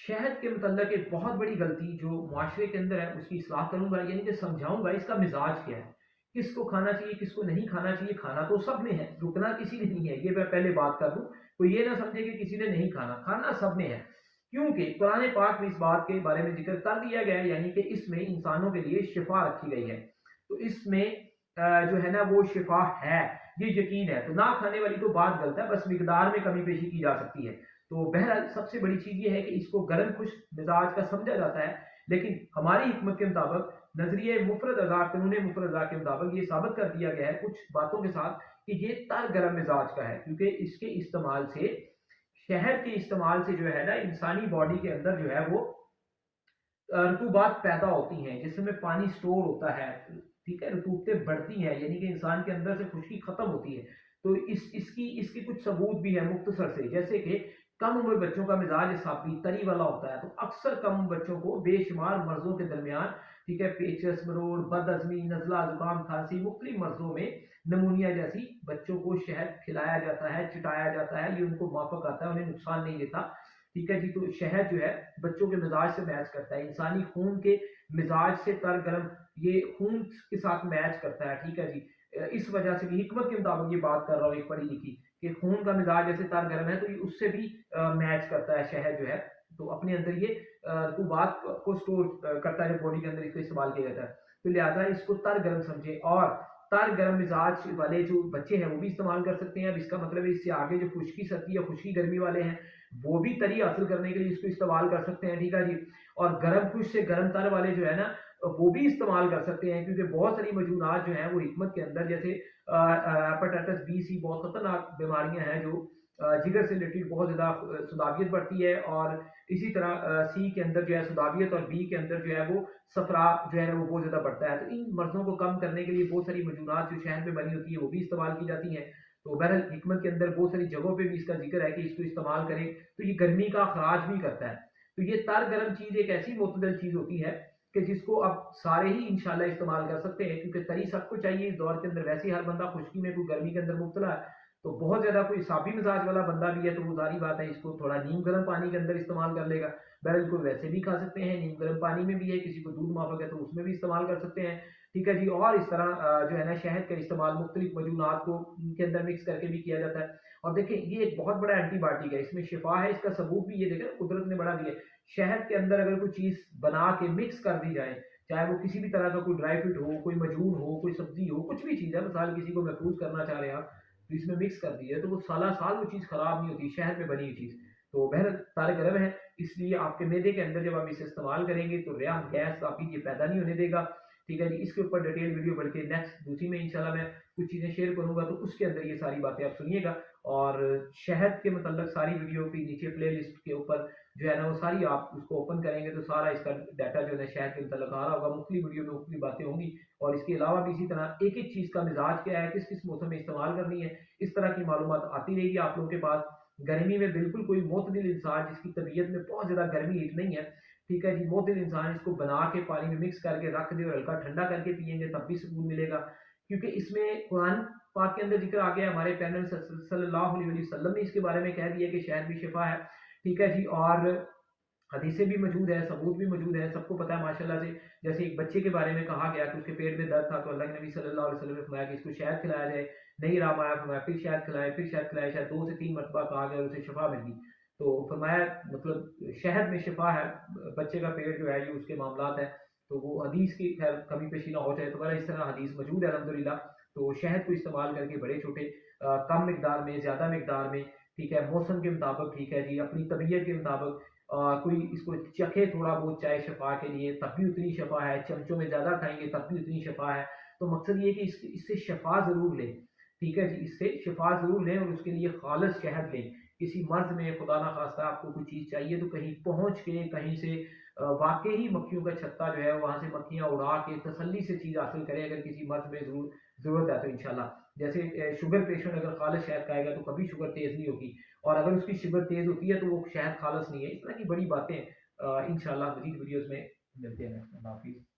शहद के मुतल्लिक़ एक बहुत बड़ी गलती जो मुआशरे के अंदर है उसकी इस्लाह करूँगा, यानी कि समझाऊँगा इसका मिज़ाज क्या है, किसको खाना चाहिए, किसको नहीं खाना चाहिए। खाना तो सब ने है, रुकना किसी ने नहीं है, ये मैं पहले बात कर दूँ। कोई ये ना समझे कि किसी ने नहीं खाना, खाना सब ने है। क्योंकि कुरान पाक में इस बात के बारे में ज़िक्र कर दिया गया है, यानी कि इसमें इंसानों के लिए शिफ़ा रखी गई है। तो इसमें जो है ना वो शिफ़ा है, ये यकीन है। तो ना खाने वाली तो बात गलत है, बस मिकदार में कमी पेशी की जा सकती है। तो बहरहाल सबसे बड़ी चीज़ ये है कि इसको गर्म खुश मिजाज का समझा जाता है, लेकिन हमारी हिकमत के मुताबिक नजरिए मुफरद अज़ा कानून मुफरद अज़ा के मुताबिक ये साबित कर दिया गया है कुछ बातों के साथ कि ये तर गर्म मिजाज का है, क्योंकि इसके इस्तेमाल से, शहद के इस्तेमाल से जो है ना इंसानी बॉडी के अंदर जो है वो रतूबात पैदा होती हैं, जिसमें पानी स्टोर होता है। ठीक है, रतूबतें बढ़ती हैं, यानी कि इंसान के अंदर से खुश्की खत्म होती है। तो इसकी इसके कुछ सबूत भी है मुख्तसर से, जैसे कि कम उम्र बच्चों का मिजाज साफी तरी वाला होता है, तो अक्सर कम उम्र बच्चों को बेशुमार मर्जों के दरमियान, ठीक है, पेचस, मरोड़, बदहजमी, नजला, जुकाम, खांसी, मुख्तलिफ मर्जों में नमूनिया जैसी बच्चों को शहद खिलाया जाता है, चिटाया जाता है, ये उनको माफक आता है, उन्हें नुकसान नहीं देता। ठीक है जी, तो शहद जो है बच्चों के मिजाज से मैच करता है, इंसानी खून के मिजाज से तर गर्म, ये खून के साथ मैच करता है। ठीक है जी, इस वजह से भी हिकमत के मुताबिक ये बात कर रहा हूँ एक पढ़ी लिखी, कि खून का मिजाज जैसे तर गर्म है तो ये उससे भी मैच करता है शहद जो है। तो अपने अंदर ये रतूबात को स्टोर करता है, जब बॉडी के अंदर इसको इस्तेमाल किया जाता है। तो लिहाजा इसको तर गर्म समझे, और तर गर्म मिजाज वाले जो बच्चे हैं वो भी इस्तेमाल कर सकते हैं। अब इसका मतलब है इससे आगे जो खुश्की सर्दी या खुश्की गर्मी वाले हैं वो भी तरी हासिल करने के लिए इसको इस्तेमाल कर सकते हैं। ठीक है जी, और गर्म खुश से गर्म तर वाले जो है ना वो भी इस्तेमाल कर सकते हैं, क्योंकि बहुत सारी मजूनात जो हैं वो हिकमत के अंदर, जैसे हेपेटाइटिस बी सी, बहुत खतरनाक बीमारियां हैं जो जिगर से रिलेटेड बहुत ज़्यादा सुदाबियत बढ़ती है, और इसी तरह सी के अंदर जो है सुदाबियत, और बी के अंदर जो है वो सफरा जो है ना वो बहुत ज़्यादा बढ़ता है। तो इन मर्ज़ों को कम करने के लिए बहुत सारी मजूनात जो शहर में बनी होती है वो भी इस्तेमाल की जाती हैं। तो बहरहाल हिकमत के अंदर बहुत सारी जगहों पे भी इसका जिक्र है कि इसको इस्तेमाल करें, तो ये गर्मी का अखराज भी करता है। तो ये तर गर्म चीज़ एक ऐसी मुतदल चीज़ होती है कि जिसको अब सारे ही इंशाल्लाह इस्तेमाल कर सकते हैं, क्योंकि तरी सबको चाहिए इस दौर के अंदर। वैसे ही हर बंदा खुश्की में, कोई गर्मी के अंदर मुब्तला है, तो बहुत ज़्यादा कोई साबी मिजाज वाला बंदा भी है तो वो जारी बात है इसको थोड़ा नीम गर्म पानी के अंदर इस्तेमाल कर लेगा। बहरहाल को वैसे भी खा सकते हैं, नीम गर्म पानी में भी है, किसी को दूध माफक है तो उसमें भी इस्तेमाल कर सकते हैं। ठीक है जी, और इस तरह जो है ना शहद का इस्तेमाल मुख्तलिफ मजूनात को के अंदर मिक्स करके भी किया जाता है। और देखें ये एक बहुत बड़ा एंटीबायोटिक है, इसमें शिफा है, इसका सबूत भी ये देखें ना, कुदरत ने बड़ा दिया है। शहद के अंदर अगर कोई चीज़ बना के मिक्स कर दी जाए, चाहे वो किसी भी तरह का कोई ड्राई फ्रूट हो, कोई मजून हो, कोई सब्जी हो, कुछ भी चीज़ है, मिसाल किसी को महफूज करना चाह रहे हैं आप, तो इसमें मिक्स कर दी है तो वो साला साल वो चीज़ खराब नहीं होती, शहद में बनी हुई चीज़। तो बहरहाल तारे गर्म है, इसलिए आपके मैदे के अंदर जब आप इसे इस्तेमाल करेंगे तो रेहा गैस आपकी ये पैदा नहीं होने देगा। ठीक है जी, इसके ऊपर डिटेल वीडियो बल्कि नेक्स्ट दूसरी में इंशाल्लाह मैं कुछ चीज़ें शेयर करूंगा, तो उसके अंदर ये सारी बातें आप सुनिएगा। और शहद के मतलब सारी वीडियो की नीचे प्ले लिस्ट के ऊपर जो है ना वो सारी आप उसको ओपन करेंगे तो सारा इसका डाटा जो है शहद के मतलब आ रहा होगा, मुख्तलि वीडियो में मुख्तलि बातें होंगी। और इसके अलावा भी इसी तरह एक एक चीज़ का मिजाज क्या है, किस किस मौसम में इस्तेमाल करनी है, इस तरह की मालूमात आती रहेगी आप लोगों के पास। गर्मी में बिल्कुल कोई मोतदिल इंसान जिसकी तबीयत में बहुत ज़्यादा गर्मी हीट नहीं है, ठीक है जी, मोतदिल इंसान इसको बना के पानी में मिक्स करके रख दे और हल्का ठंडा करके पिएंगे तब भी सुकून मिलेगा। क्योंकि इसमें कुरान पाक के अंदर जिक्र आ गया, हमारे पैगंबर सल्लल्लाहु अलैहि वसल्लम ने इसके बारे में कह दिया कि शहद भी शिफा है। ठीक है जी, और हदीसें भी मौजूद है, सबूत भी मौजूद है, सबको पता है माशाल्लाह से। जैसे एक बच्चे के बारे में कहा गया कि उसके पेट में दर्द था, तो अल्लाह के नबी सल्लल्लाहु अलैहि वसल्लम ने फरमाया कि इसको शहद खिलाया जाए। नहीं राम आया, फरमाया फिर शहद खिलाए, फिर शहद खिलाए, शायद 2 से 3 मरतबा कहा गया और उसे शिफा मिल गई। तो फरमाया मतलब शहद में शिफा है, बच्चे का पेट जो है ये उसके मामलात है। तो वो हदीस की खैर कमी पेशी ना हो जाए, तो बड़ा इस तरह हदीस मौजूद है अल्हम्दुलिल्लाह। तो शहद को इस्तेमाल करके बड़े छोटे कम मिकदार में, ज़्यादा मिकदार में, ठीक है, मौसम के मुताबिक, ठीक है जी, अपनी तबीयत के मुताबिक कोई इसको चखे थोड़ा बहुत चाय शफ़ा के लिए तब भी उतनी शफ़ा है, चमचों में ज़्यादा खाएँगे तब भी उतनी शफ़ा है। तो मकसद ये है कि इससे शफ़ा ज़रूर लें, ठीक है जी, इससे शफ़ा ज़रूर लें और उसके लिए ख़ालिस शहद लें। किसी मर्ज़ में खुदा ना ख़ास्ता आपको कोई चीज़ चाहिए तो कहीं पहुँच के, कहीं से वाक़ई ही मक्खियों का छत्ता जो है वहाँ से मक्खियाँ उड़ा के तसल्ली से चीज़ हासिल करें, अगर किसी मर्ज़ में ज़रूरत है तो इंशाल्लाह। जैसे शुगर पेशेंट अगर ख़ालिस शहद खाएगा तो कभी शुगर तेज़ नहीं होगी, और अगर उसकी शुगर तेज़ होती है तो वो शायद खालस नहीं है। इस तरह की बड़ी बातें इंशाल्लाह मज़ीद वीडियोज़ में मिलते हैं। अल्लाह हाफ़िज़।